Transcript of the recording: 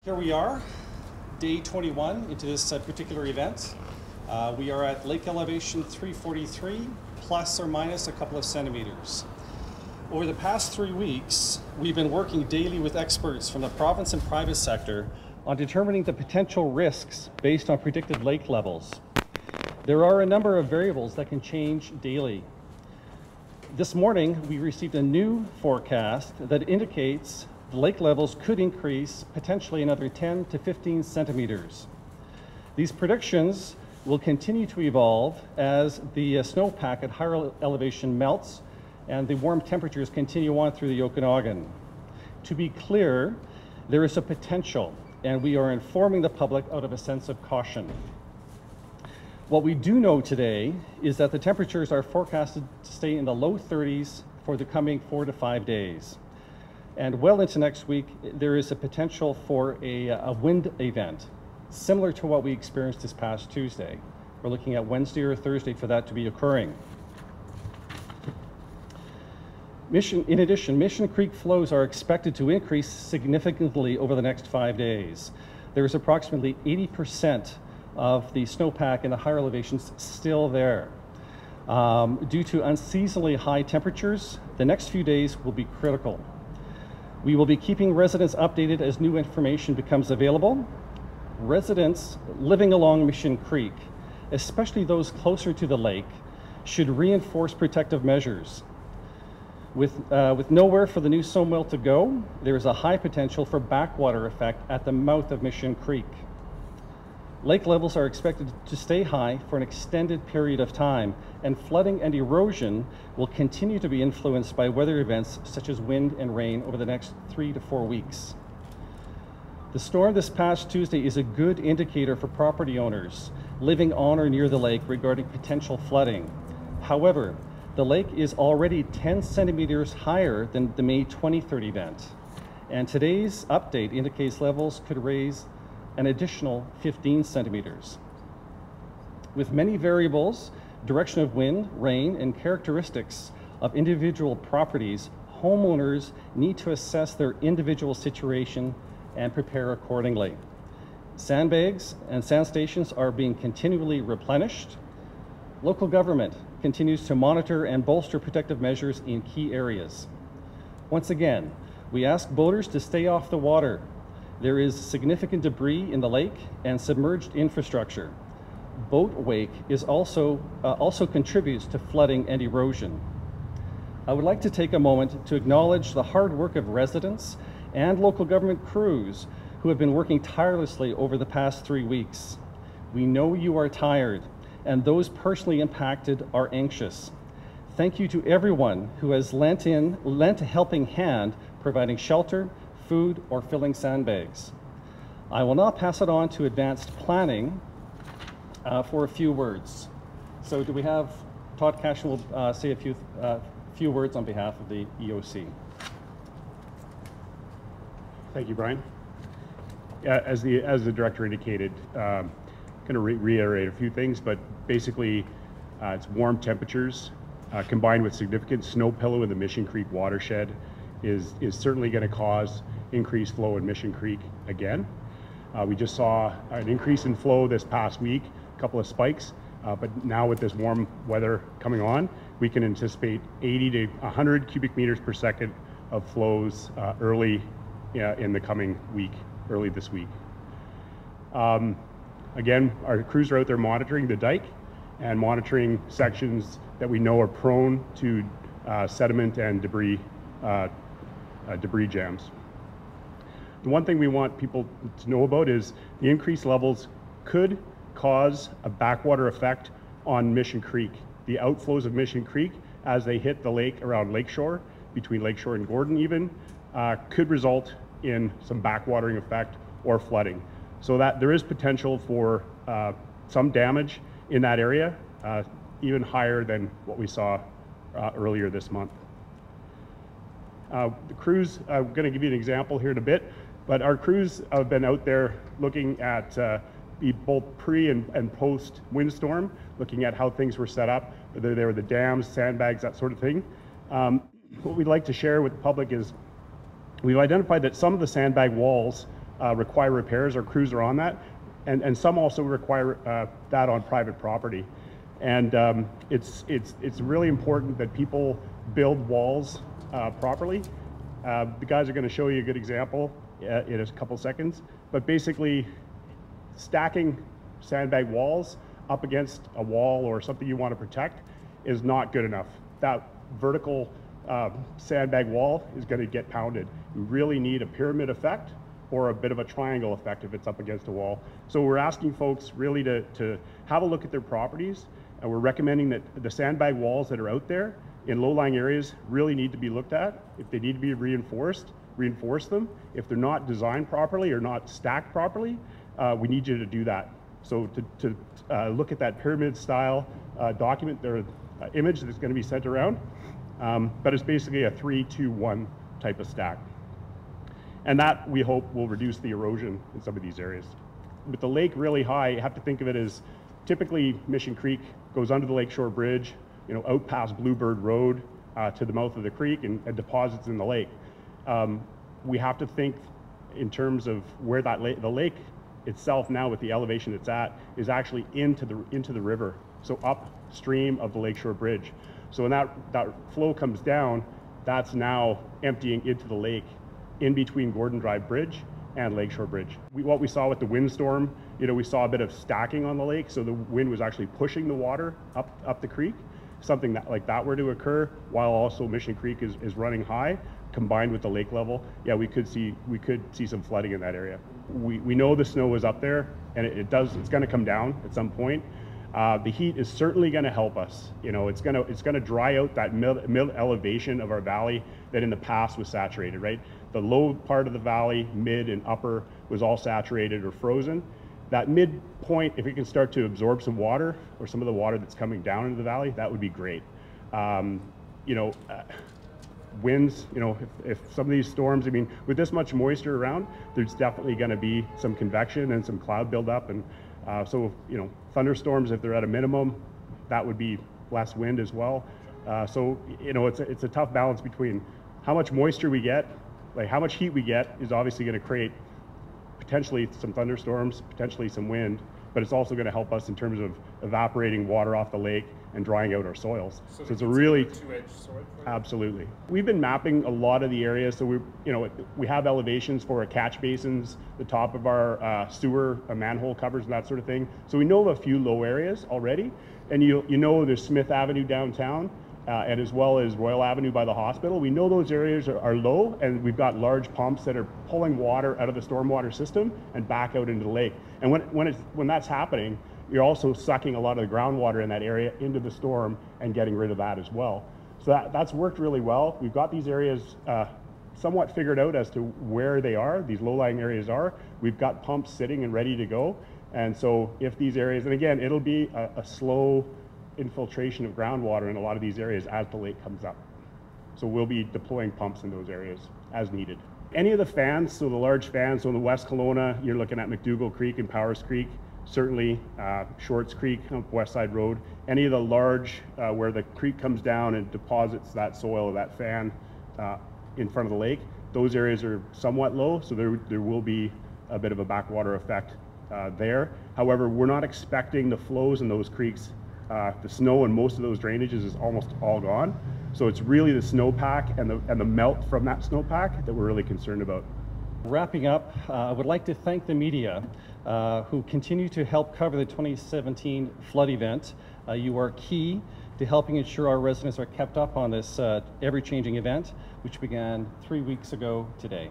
Here we are, day 21 into this particular event. We are at lake elevation 343, plus or minus a couple of centimeters. Over the past 3 weeks, we've been working daily with experts from the province and private sector on determining the potential risks based on predicted lake levels. There are a number of variables that can change daily. This morning, we received a new forecast that indicates the lake levels could increase potentially another 10 to 15 centimeters. These predictions will continue to evolve as the snowpack at higher elevation melts and the warm temperatures continue on through the Okanagan. To be clear, there is a potential, and we are informing the public out of a sense of caution. What we do know today is that the temperatures are forecasted to stay in the low 30s for the coming 4 to 5 days. And well into next week, there is a potential for a wind event, similar to what we experienced this past Tuesday. We're looking at Wednesday or Thursday for that to be occurring. In addition, Mission Creek flows are expected to increase significantly over the next 5 days. There is approximately 80% of the snowpack in the higher elevations still there. Due to unseasonably high temperatures, the next few days will be critical. We will be keeping residents updated as new information becomes available. Residents living along Mission Creek, especially those closer to the lake, should reinforce protective measures. With nowhere for the new snowmelt to go, there is a high potential for backwater effect at the mouth of Mission Creek. Lake levels are expected to stay high for an extended period of time, and flooding and erosion will continue to be influenced by weather events such as wind and rain over the next 3 to 4 weeks. The storm this past Tuesday is a good indicator for property owners living on or near the lake regarding potential flooding. However, the lake is already 10 centimeters higher than the May 23rd event, and today's update indicates levels could raise an additional 15 centimeters. With many variables, direction of wind, rain, and characteristics of individual properties, homeowners need to assess their individual situation and prepare accordingly. Sandbags and sand stations are being continually replenished. Local government continues to monitor and bolster protective measures in key areas. Once again, we ask boaters to stay off the water. There is significant debris in the lake and submerged infrastructure. Boat wake is also contributes to flooding and erosion. I would like to take a moment to acknowledge the hard work of residents and local government crews who have been working tirelessly over the past 3 weeks. We know you are tired, and those personally impacted are anxious. Thank you to everyone who has lent a helping hand providing shelter, food, or filling sandbags. I will now pass it on to advanced planning for a few words. So do we have Todd Cashin will say a few words on behalf of the EOC. Thank you, Brian. As the director indicated, going to reiterate a few things, but basically it's warm temperatures combined with significant snow pillow in the Mission Creek watershed is certainly going to cause increased flow in Mission Creek again. We just saw an increase in flow this past week, a couple of spikes, but now with this warm weather coming on, we can anticipate 80 to 100 cubic meters per second of flows early in the coming week, early this week. Again, our crews are out there monitoring the dike and monitoring sections that we know are prone to sediment and debris jams. The one thing we want people to know about is the increased levels could cause a backwater effect on Mission Creek. The outflows of Mission Creek as they hit the lake around Lakeshore, between Lakeshore and Gordon even, could result in some backwatering effect or flooding. So that there is potential for some damage in that area, even higher than what we saw earlier this month. The crews, I'm going to give you an example here in a bit, but our crews have been out there looking at both pre and post windstorm, looking at how things were set up, whether they were the dams, sandbags, that sort of thing. What we'd like to share with the public is we've identified that some of the sandbag walls require repairs. Our crews are on that, and some also require that on private property. And it's really important that people build walls properly. The guys are going to show you a good example in a couple seconds, but basically stacking sandbag walls up against a wall or something you want to protect is not good enough. That vertical sandbag wall is going to get pounded. You really need a pyramid effect or a bit of a triangle effect if it's up against a wall. So we're asking folks really to have a look at their properties, and we're recommending that the sandbag walls that are out there in low-lying areas really need to be looked at. If they need to be reinforced, reinforce them. If they're not designed properly or not stacked properly, we need you to do that. So to look at that pyramid style document or image that's going to be sent around, but it's basically a 3-2-1 type of stack. And that, we hope, will reduce the erosion in some of these areas. With the lake really high, you have to think of it as typically Mission Creek goes under the Lakeshore Bridge, out past Bluebird Road to the mouth of the creek and deposits in the lake. We have to think in terms of where that the lake itself now, with the elevation it's at, is actually into the river, so upstream of the Lakeshore Bridge. So when that flow comes down, that's now emptying into the lake in between Gordon Drive Bridge and Lakeshore Bridge. What we saw with the windstorm, we saw a bit of stacking on the lake, so the wind was actually pushing the water up the creek. Something like that were to occur while also Mission Creek is running high, combined with the lake level, yeah, we could see some flooding in that area. We know the snow is up there, and it's going to come down at some point. The heat is certainly going to help us. It's going to dry out that mid elevation of our valley that in the past was saturated, right? The low part of the valley, mid and upper, was all saturated or frozen. That midpoint, if it can start to absorb some water or some of the water that's coming down into the valley, that would be great. Winds, if some of these storms, with this much moisture around, there's definitely going to be some convection and some cloud buildup. And so, thunderstorms, if they're at a minimum, that would be less wind as well. So, it's a tough balance between how much moisture we get, like how much heat we get is obviously going to create potentially some thunderstorms, potentially some wind, but it's also going to help us in terms of evaporating water off the lake and drying out our soils. So it's a really two-edged sword. Absolutely. We've been mapping a lot of the areas. So we have elevations for our catch basins, the top of our sewer manhole covers, and that sort of thing. So we know of a few low areas already, and there's Smith Avenue downtown. And as well as Royal Avenue by the hospital. We know those areas are low, and we've got large pumps that are pulling water out of the stormwater system and back out into the lake. And when that's happening, you're also sucking a lot of the groundwater in that area into the storm and getting rid of that as well. So that's worked really well. We've got these areas somewhat figured out as to where they are, these low-lying areas are. We've got pumps sitting and ready to go. And so if these areas, and again, it'll be a slow infiltration of groundwater in a lot of these areas as the lake comes up. So we'll be deploying pumps in those areas as needed. Any of the fans, so the large fans, so in the West Kelowna, you're looking at McDougall Creek and Powers Creek, certainly Shorts Creek up West Side Road. Any of the large, where the creek comes down and deposits that soil or that fan in front of the lake, those areas are somewhat low, so there will be a bit of a backwater effect there. However, we're not expecting the flows in those creeks. The snow in most of those drainages is almost all gone. So it's really the snowpack and the melt from that snowpack that we're really concerned about. Wrapping up, I would like to thank the media who continue to help cover the 2017 flood event. You are key to helping ensure our residents are kept up on this ever-changing event, which began 3 weeks ago today.